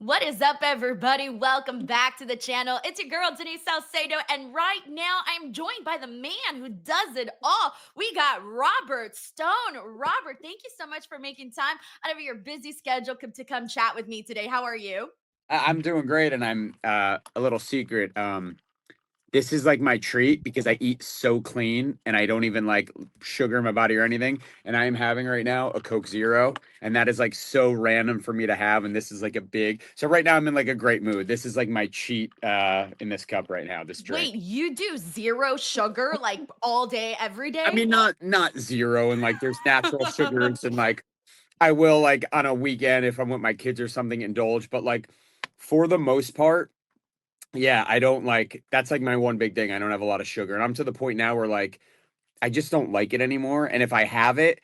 What is up, everybody? Welcome back to the channel. It's your girl, Denise Salcedo, and right now I'm joined by the man who does it all. We got Robert Stone. Robert, thank you so much for making time out of your busy schedule to come chat with me today. How are you? I'm doing great, and I'm a little secret. This is like my treat because I eat so clean and I don't even like sugar in my body or anything. And I am having right now a Coke Zero, and that is like so random for me to have. And this is like a big. So right now I'm in like a great mood. This is like my cheat in this cup right now. This Wait, drink. you do zero sugar like all day, every I day? mean, not zero, and like there's natural sugars, and like I will like on a weekend if I'm with my kids or something indulge, but like for the most part. Yeah, I don't like that's like my one big thing. I don't have a lot of sugar. And I'm to the point now where like I just don't like it anymore. And if I have it,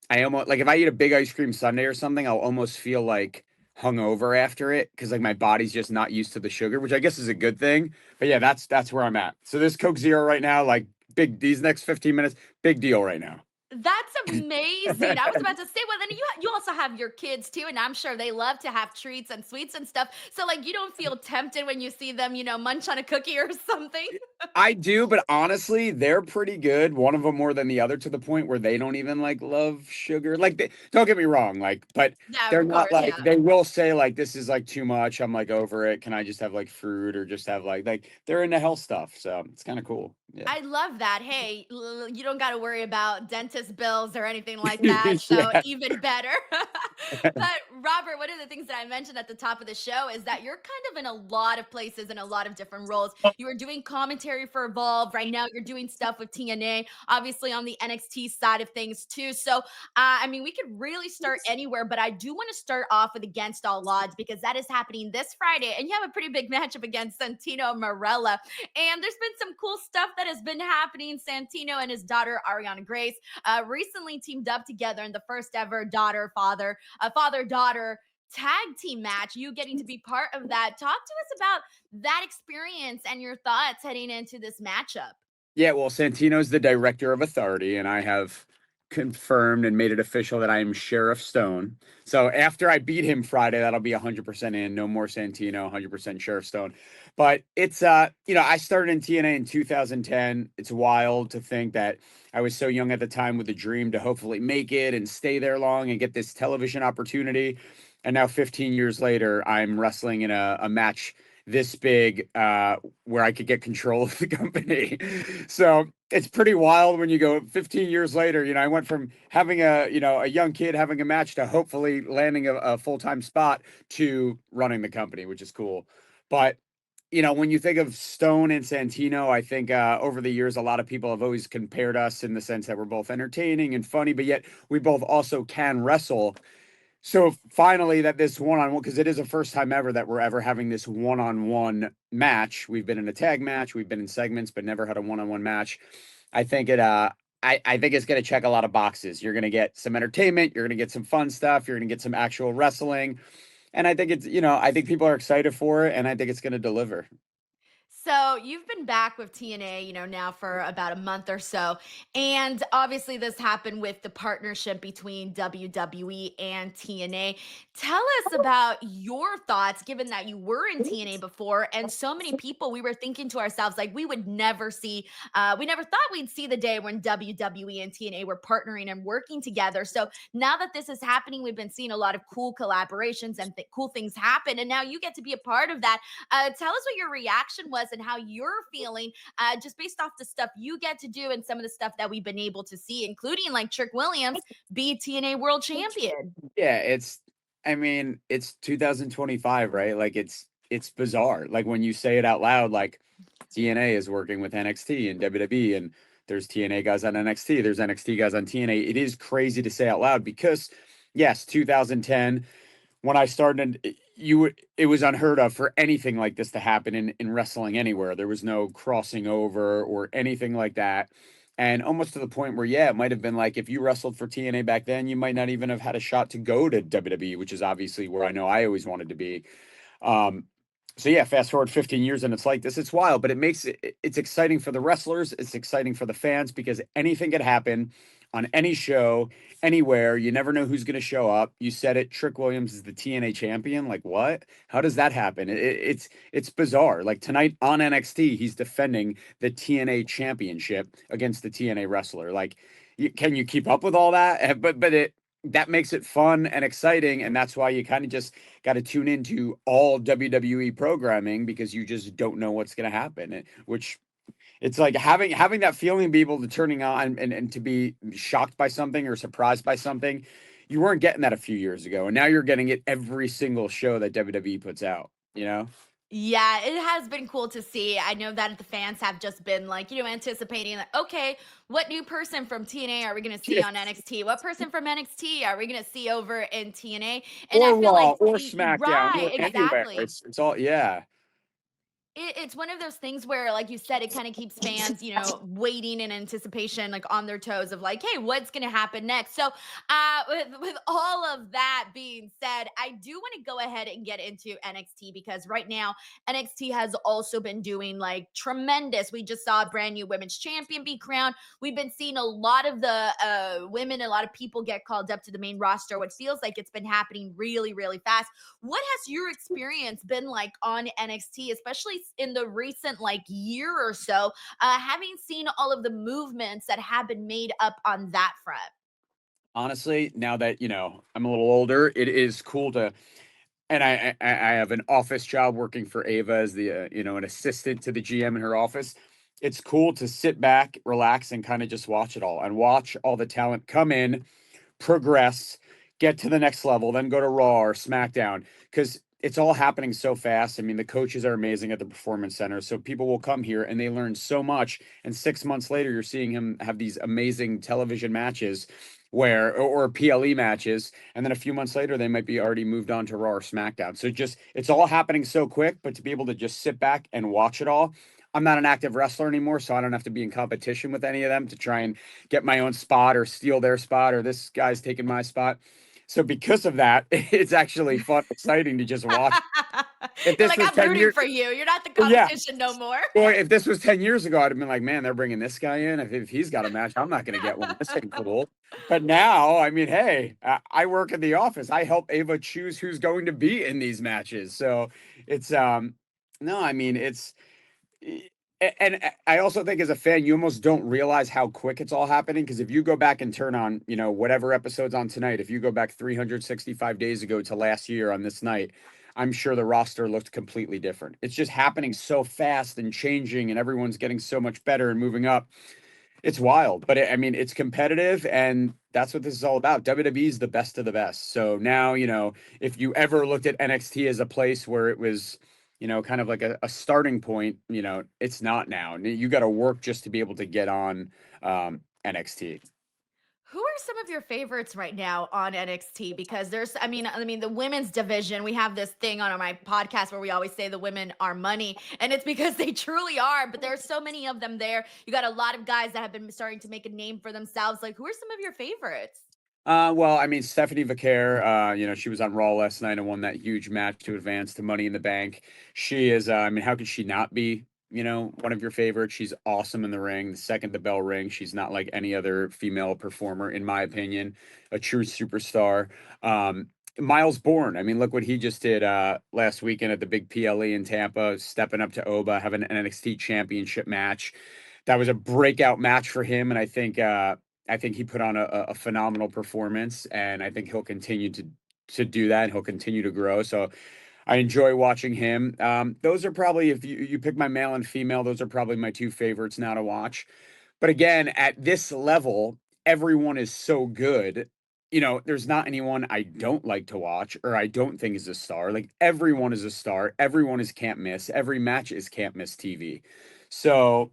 I almost like if I eat a big ice cream sundae or something, I'll almost feel like hungover after it because like my body's just not used to the sugar, which I guess is a good thing. But yeah, that's where I'm at. So this Coke Zero right now, like big these next 15 minutes, big deal right now. That's amazing. I was about to say, well, then you also have your kids too, and I'm sure they love to have treats and sweets and stuff. So like, you don't feel tempted when you see them, munch on a cookie or something. I do, but honestly, they're pretty good. One of them more than the other to the point where they don't even like love sugar. Like, don't get me wrong, like, but Yeah, they're of not course, like yeah. they will say like this is like too much. I'm like over it. Can I just have like fruit or just have like they're into health stuff, so it's kind of cool. Yeah, I love that. Hey, you don't got to worry about dentist bills or anything like that. So yeah. even better. But Robert, one of the things that I mentioned at the top of the show is that you're kind of in a lot of places in a lot of different roles. You are doing commentary for Evolve right now. You're doing stuff with TNA, obviously on the NXT side of things too. So, I mean, we could really start anywhere, but I do want to start off with Against All Odds because that is happening this Friday, and you have a pretty big matchup against Santino Marella. And there's been some cool stuff that has been happening. Santino and his daughter, Ariana Grace, recently teamed up together in the first ever father daughter tag team match. You getting to be part of that. Talk to us about that experience and your thoughts heading into this matchup. Yeah, well, Santino's the director of authority, and I have confirmed and made it official that I am Sheriff Stone. So after I beat him Friday, that'll be 100% in. No more Santino, 100% Sheriff Stone. But it's I started in TNA in 2010. It's wild to think that I was so young at the time with a dream to hopefully make it and stay there long and get this television opportunity. And now 15 years later, I'm wrestling in a match this big where I could get control of the company. So it's pretty wild when you go 15 years later. I went from having a young kid having a match to hopefully landing a full-time spot to running the company, which is cool. But when you think of Stone and Santino, I think over the years, a lot of people have always compared us in the sense that we're both entertaining and funny, but yet we both also can wrestle. So finally, that this one-on-one, because it is the first time ever that we're ever having this one-on-one match. We've been in a tag match, we've been in segments, but never had a one-on-one match. I think I think it's going to check a lot of boxes. You're going to get some entertainment, you're going to get some fun stuff, you're going to get some actual wrestling, and I think I think people are excited for it, and I think it's going to deliver. So you've been back with TNA, now for about a month or so. And obviously this happened with the partnership between WWE and TNA. Tell us about your thoughts, given that you were in TNA before, and so many people, we were thinking to ourselves, like, we would never see, we never thought we'd see the day when WWE and TNA were partnering and working together. So now that this is happening, we've been seeing a lot of cool collaborations and cool things happen. And now you get to be a part of that. Tell us what your reaction was and how you're feeling, just based off the stuff you get to do and some of the stuff that we've been able to see, including like Trick Williams be TNA World Champion. Yeah, I mean, it's 2025, right? Like it's bizarre. Like when you say it out loud, like TNA is working with NXT and WWE, and there's TNA guys on NXT, there's NXT guys on TNA. It is crazy to say out loud because yes, 2010, when I started, it was unheard of for anything like this to happen in wrestling anywhere. There was no crossing over or anything like that. And almost to the point where, yeah, it might have been like if you wrestled for TNA back then, you might not even have had a shot to go to WWE, which is obviously where I know I always wanted to be. Um, so yeah, fast forward 15 years and it's like this. It's wild, but it's exciting for the wrestlers. It's exciting for the fans because anything could happen. on any show, anywhere. You never know who's going to show up. You said it. Trick Williams is the TNA champion. Like what? How does that happen? It's bizarre. Like tonight on NXT, he's defending the TNA championship against the TNA wrestler. Like, can you keep up with all that? But it that makes it fun and exciting, and that's why you kind of just got to tune into all WWE programming because you just don't know what's going to happen. Which it's like having that feeling, be able to turning on and to be shocked by something or surprised by something. You weren't getting that a few years ago, and now you're getting it every single show that WWE puts out. You know. Yeah, it has been cool to see. I know that the fans have just been like, anticipating like, okay, what new person from TNA are we going to see on NXT? What person from NXT are we going to see over in TNA? And I Or feel like, Raw or SmackDown right, or anywhere. exactly. It's all yeah. It's one of those things where, like you said, it kind of keeps fans, waiting in anticipation, like on their toes of like, hey, what's going to happen next? So, with all of that being said, I do want to go ahead and get into NXT because right now NXT has also been doing like tremendous. We just saw a brand new women's champion be crowned. We've been seeing a lot of the women, a lot of people get called up to the main roster. What feels like it's been happening really, really fast. What has your experience been like on NXT, especially in the recent like year or so, having seen all of the movements that have been made up on that front? Honestly, now that I'm a little older, it is cool to. And I have an office job working for Ava as the an assistant to the GM in her office. It's cool to sit back, relax, and kind of just watch it all and watch all the talent come in, progress, get to the next level, then go to Raw or SmackDown because it's all happening so fast. I mean, the coaches are amazing at the Performance Center, so people will come here and they learn so much. And 6 months later, you're seeing him have these amazing television matches or PLE matches, and then a few months later, they might be already moved on to Raw or SmackDown. So it's all happening so quick. But to be able to just sit back and watch it all, I'm not an active wrestler anymore, so I don't have to be in competition with any of them to try and get my own spot or steal their spot or this guy's taking my spot. So because of that, it's actually fun, exciting to just watch. If You're this like, was I'm 10 rooting years, for you. You're not the well, yeah. competition no more. Or if this was 10 years ago, I'd have been like, man, they're bringing this guy in. If he's got a match, I'm not going to get one. This ain't cool. But now, I mean, hey, I work in the office. I help Ava choose who's going to be in these matches. So it's, no, I mean, and I also think as a fan, you almost don't realize how quick it's all happening. Because if you go back and turn on, whatever episode's on tonight, if you go back 365 days ago to last year on this night, I'm sure the roster looked completely different. It's just happening so fast and changing, and everyone's getting so much better and moving up. It's wild, but I mean, it's competitive, and that's what this is all about. WWE is the best of the best. So now, if you ever looked at NXT as a place where it was, kind of like a starting point, it's not now. You got to work just to be able to get on NXT. Who are some of your favorites right now on NXT? Because I mean, the women's division. We have this thing on my podcast where we always say the women are money, and it's because they truly are. But there's so many of them there. You got a lot of guys that have been starting to make a name for themselves. Like, who are some of your favorites? Well, I mean, Stephanie Vaquer, she was on Raw last night and won that huge match to advance to Money in the Bank. She is, I mean, how could she not be, one of your favorites? She's awesome in the ring. The second the bell rings, she's not like any other female performer, in my opinion, a true superstar. Miles Bourne, I mean, look what he just did last weekend at the big PLE in Tampa, stepping up to Oba, having an NXT championship match. That was a breakout match for him, and I think he put on a phenomenal performance, and I think he'll continue to do that, and he'll continue to grow. So I enjoy watching him. Those are probably, if you pick my male and female, those are probably my two favorites now to watch. But again, at this level, everyone is so good. There's not anyone I don't like to watch or I don't think is a star. Like everyone is a star. Everyone is can't miss. Every match is can't miss TV. So,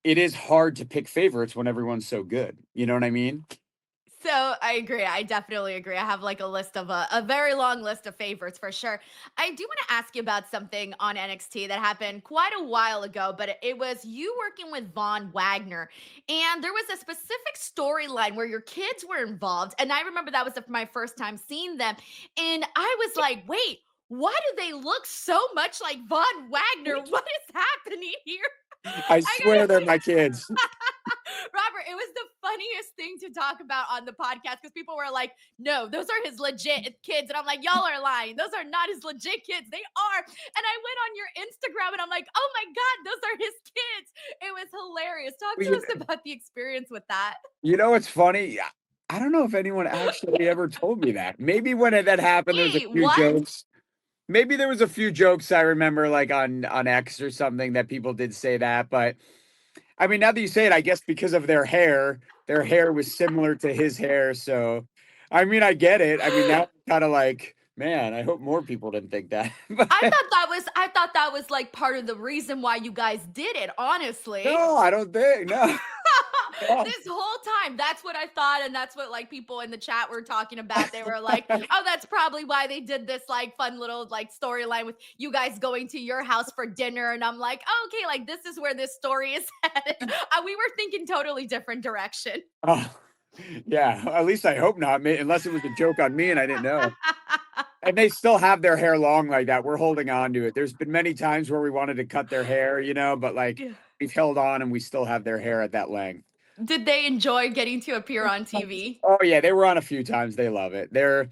it is hard to pick favorites when everyone's so good. You know what I mean? So I agree. I definitely agree. I have like a list of a very long list of favorites for sure. I do want to ask you about something on NXT that happened quite a while ago, but it was you working with Von Wagner. And there was a specific storyline where your kids were involved. And I remember that was my first time seeing them. And I was like, wait, why do they look so much like Von Wagner? What is happening here? I I swear they're my kids. Robert, it was the funniest thing to talk about on the podcast because people were like, no, those are his legit kids. And I'm like, y'all are lying. Those are not his legit kids. They are. And I went on your Instagram and I'm like, oh my God, those are his kids. It was hilarious. Talk Well, to us about the experience with that. you know what's funny? I don't know if anyone actually ever told me that. Maybe when that happened, there was a Wait, few what? jokes. Maybe there was a few jokes I remember, like on X or something, that people did say that. But I mean, now that you say it, I guess because of their hair was similar to his hair. So, I mean, I get it. I mean, now kind of like, man, I hope more people didn't think that. But I thought that was like part of the reason why you guys did it, honestly. no, I don't think. No, no. This whole time, that's what I thought, and that's what like people in the chat were talking about. They were like, "Oh, that's probably why they did this like fun little like storyline with you guys going to your house for dinner." And I'm like, oh, "Okay, like this is where this story is headed." We were thinking totally different direction. Oh, yeah. At least I hope not. Unless it was a joke on me and I didn't know. And they still have their hair long like that. We're holding on to it. There's been many times where we wanted to cut their hair, but like Yeah. we've held on and we still have their hair at that length. Did they enjoy getting to appear on TV? Oh yeah, they were on a few times. They love it. They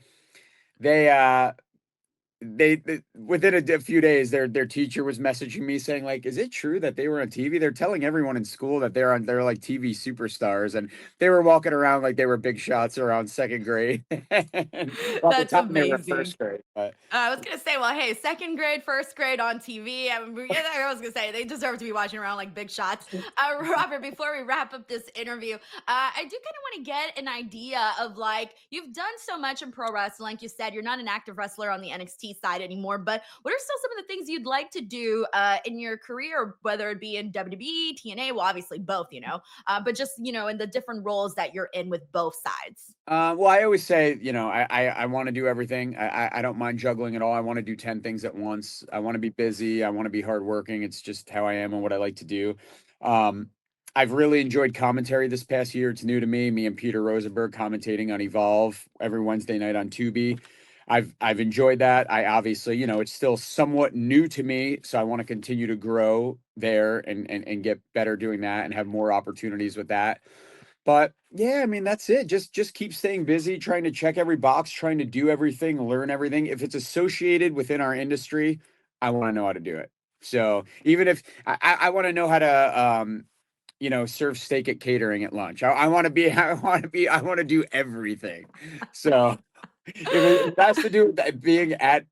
within a few days their teacher was messaging me saying like, is it true that they were on TV? They're telling everyone in school that they're like TV superstars, and they were walking around like they were big shots around second grade. Well, at the That's time they were in amazing. first grade, but I was gonna say, well, hey, second grade, first grade on TV. Yeah, I was gonna say they deserve to be watching around like big shots. Robert, before we wrap up this interview, I do kind of want to get an idea of like you've done so much in pro wrestling. Like you said, you're not an active wrestler on the NXT side anymore. But what are still some of the things you'd like to do in your career, whether it be in WWE, TNA? Well, obviously both, but just in the different roles that you're in with both sides. well, I always say, I want to do everything. I don't mind juggling at all. I want to do 10 things at once. I want to be busy. I want to be hardworking. It's just how I am and what I like to do. Um, I've really enjoyed commentary this past year. It's new to me. Me and Peter Rosenberg commentating on Evolve every Wednesday night on Tubi. I've enjoyed that. I obviously, it's still somewhat new to me, so I want to continue to grow there and get better doing that and have more opportunities with that. But yeah, I mean, that's it. Just keep staying busy, trying to check every box, trying to do everything, learn everything. If it's associated within our industry, I want to know how to do it. So even if I want to know how to serve steak at catering at lunch. I want to be I want to do everything. So if it has to do with being at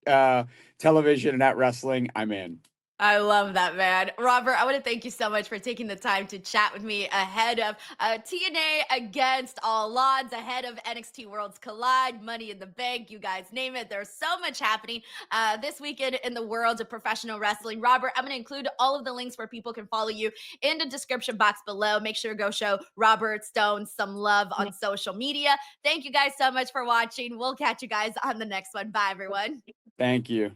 television and at wrestling, I'm in. I love that, man. Robert, I want to thank you so much for taking the time to chat with me ahead of TNA Against All Odds, ahead of NXT Worlds Collide, Money in the Bank, you guys name it. There's so much happening this weekend in the world of professional wrestling. Robert, I'm going to include all of the links where people can follow you in the description box below. Make sure to go show Robert Stone some love on social media. Thank you guys so much for watching. We'll catch you guys on the next one. Bye, everyone. Thank you.